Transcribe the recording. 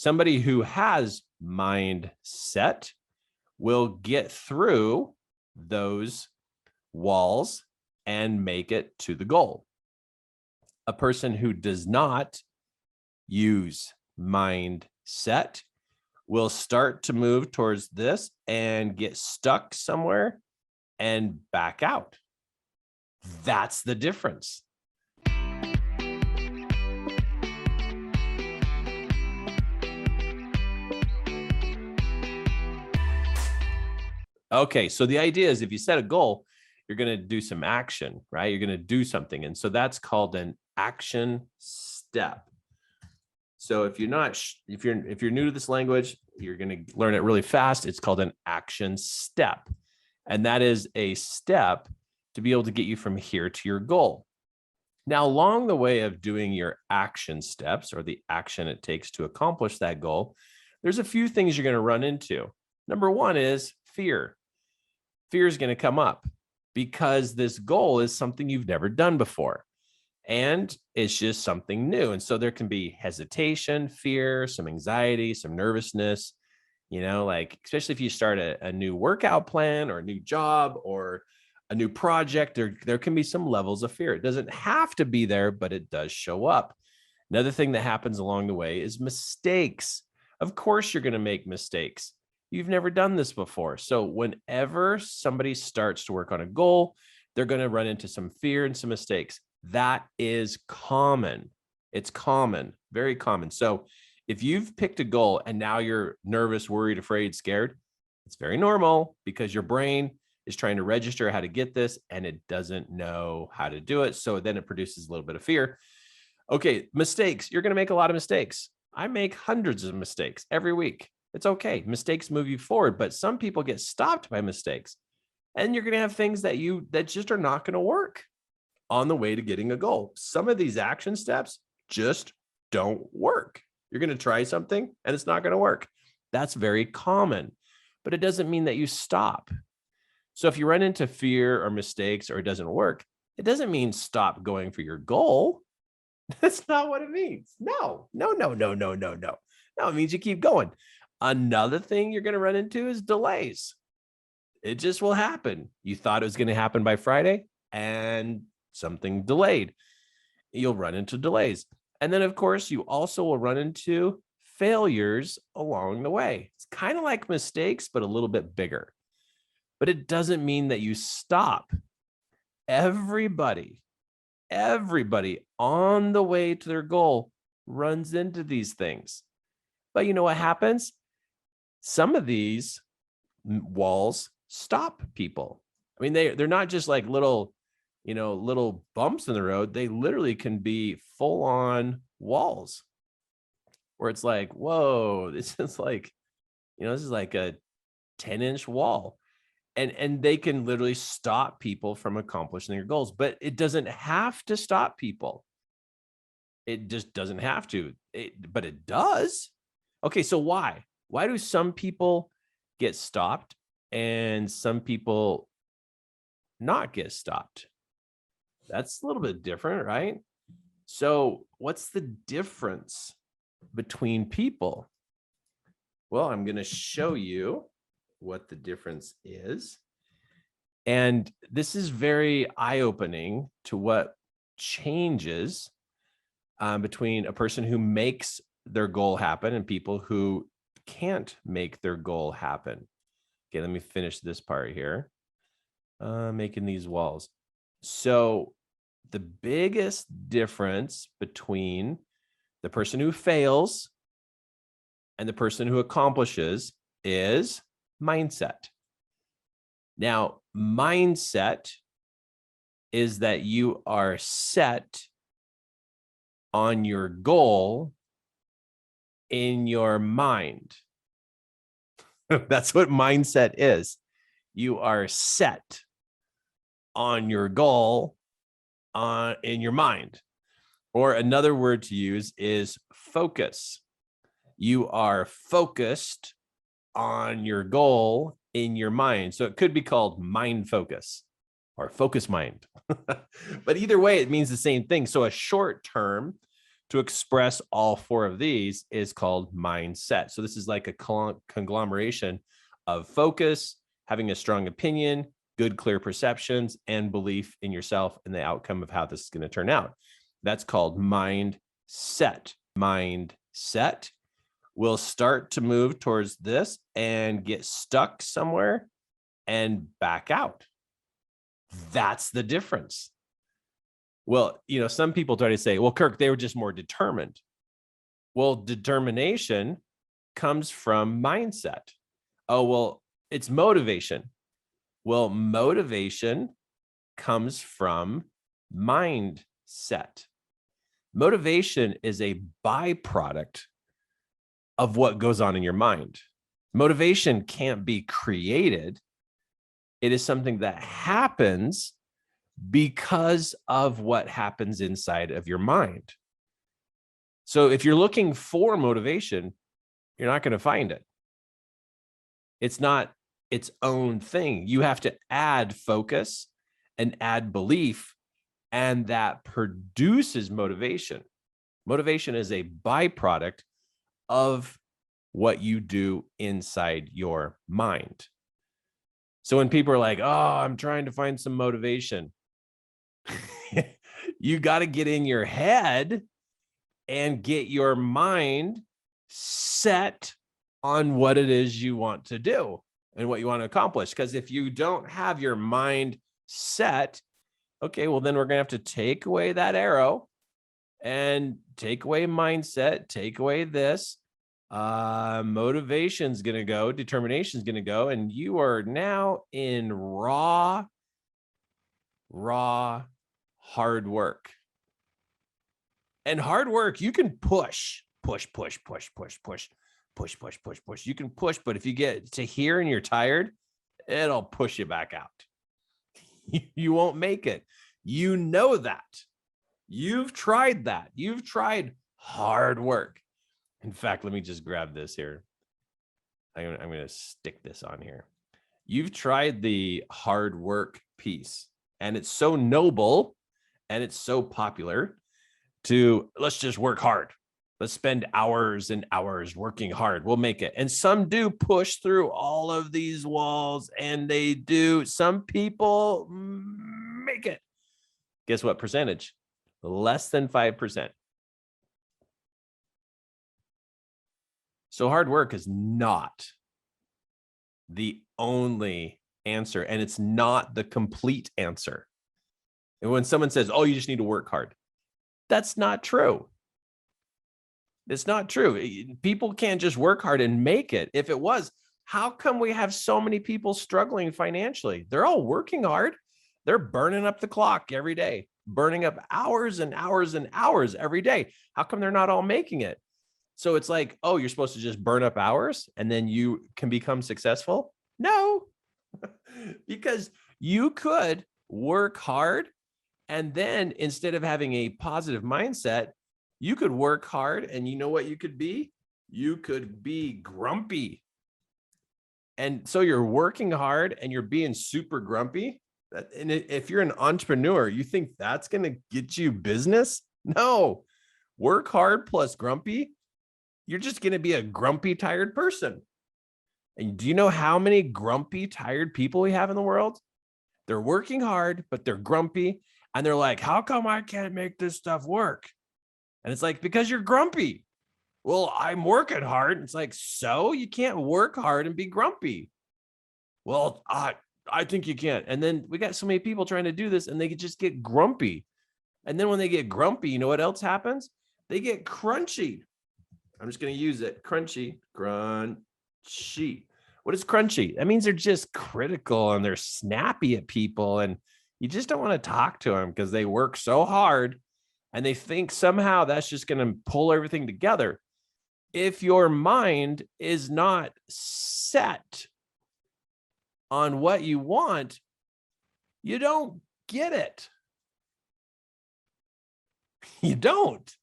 Somebody who has mindset will get through those walls and make it to the goal. A person who does not use mindset will start to move towards this and get stuck somewhere and back out. That's the difference. Okay, so the idea is if you set a goal, you're going to do some action, right? You're going to do something. And so that's called an action step. So if you're not, if you're new to this language, you're going to learn it really fast. It's called an action step. And that is a step to be able to get you from here to your goal. Now, along the way of doing your action steps or the action it takes to accomplish that goal, there's a few things you're going to run into. Number one is fear. Fear is going to come up because this goal is something you've never done before. And it's just something new. And so there can be hesitation, fear, some anxiety, some nervousness, like especially if you start a new workout plan or a new job or a new project, there can be some levels of fear. It doesn't have to be there, but it does show up. Another thing that happens along the way is mistakes. Of course, you're going to make mistakes. You've never done this before. So whenever somebody starts to work on a goal, they're going to run into some fear and some mistakes. That is common. It's common, very common. So if you've picked a goal and now you're nervous, worried, afraid, scared, it's very normal because your brain is trying to register how to get this and it doesn't know how to do it. So then it produces a little bit of fear. Okay, mistakes. You're going to make a lot of mistakes. I make hundreds of mistakes every week. It's okay. Mistakes move you forward, but some people get stopped by mistakes. And you're going to have things that just are not going to work on the way to getting a goal. Some of these action steps just don't work. You're going to try something and it's not going to work. That's very common, but it doesn't mean that you stop. So if you run into fear or mistakes or it doesn't work, it doesn't mean stop going for your goal. That's not what it means. No. No, it means you keep going. Another thing you're going to run into is delays. It just will happen. You thought it was going to happen by Friday and something delayed. You'll run into delays. And then, of course, you also will run into failures along the way. It's kind of like mistakes, but a little bit bigger. But it doesn't mean that you stop. Everybody on the way to their goal runs into these things. But you know what happens? Some of these walls stop people. I mean, they're not just like little bumps in the road. They literally can be full on walls where it's like, whoa, this is like a 10-inch wall. And they can literally stop people from accomplishing their goals, but it doesn't have to stop people. It just doesn't have to, but it does. Okay, so why? Why do some people get stopped and some people not get stopped? That's a little bit different, right? So what's the difference between people? Well, I'm going to show you what the difference is. And this is very eye-opening to what changes between a person who makes their goal happen and people who can't make their goal happen. Okay, let me finish this part here. Making these walls. So the biggest difference between the person who fails and the person who accomplishes is mindset. Now, mindset is that you are set on your goal in your mind. That's what mindset is. You are set on your goal in your mind. Or another word to use is focus. You are focused on your goal in your mind. So it could be called mind focus or focus mind. But either way, it means the same thing. So a short term to express all four of these is called mindset. So this is like a conglomeration of focus, having a strong opinion, good, clear perceptions, and belief in yourself and the outcome of how this is going to turn out. That's called mindset. Mindset will start to move towards this and get stuck somewhere and back out. That's the difference. Well, some people try to say, well, Kirk, they were just more determined. Well, determination comes from mindset. Oh, well, it's motivation. Well, motivation comes from mindset. Motivation is a byproduct of what goes on in your mind. Motivation can't be created. It is something that happens because of what happens inside of your mind. So if you're looking for motivation, you're not going to find it. It's not its own thing. You have to add focus and add belief, and that produces motivation. Motivation is a byproduct of what you do inside your mind. So when people are like, oh, I'm trying to find some motivation, you got to get in your head and get your mind set on what it is you want to do and what you want to accomplish. Because if you don't have your mind set, okay, well, then we're going to have to take away that arrow and take away mindset, take away this. Motivation's going to go, determination's going to go, and you are now in raw hard work. And hard work, you can push. You can push, but if you get to here and you're tired, it'll push you back out. You won't make it. You know that. You've tried that. You've tried hard work. In fact, let me just grab this here. I'm going to stick this on here. You've tried the hard work piece, and it's so noble and it's so popular to let's just work hard. Let's spend hours and hours working hard. We'll make it. And some do push through all of these walls, and they do. Some people make it. Guess what percentage? Less than 5%. So hard work is not the only answer, and it's not the complete answer. And when someone says, oh, you just need to work hard, that's not true. It's not true. People can't just work hard and make it. If it was, how come we have so many people struggling financially? They're all working hard. They're burning up the clock every day, burning up hours and hours and hours every day. How come they're not all making it? So it's like, oh, you're supposed to just burn up hours and then you can become successful? No, because you could work hard, and then instead of having a positive mindset, you could work hard, and you know what you could be? You could be grumpy. And so you're working hard and you're being super grumpy. And if you're an entrepreneur, you think that's going to get you business? No. Work hard plus grumpy, you're just going to be a grumpy, tired person. And do you know how many grumpy, tired people we have in the world? They're working hard, but they're grumpy. And they're like, how come I can't make this stuff work? And it's like, because you're grumpy. Well, I'm working hard. It's like, so you can't work hard and be grumpy. Well, I think you can. And then we got so many people trying to do this, and they could just get grumpy. And then when they get grumpy, you know what else happens? They get crunchy. I'm just going to use it. Crunchy. What is crunchy? That means they're just critical and they're snappy at people. And you just don't want to talk to them because they work so hard and they think somehow that's just going to pull everything together. If your mind is not set on what you want, you don't get it. You don't.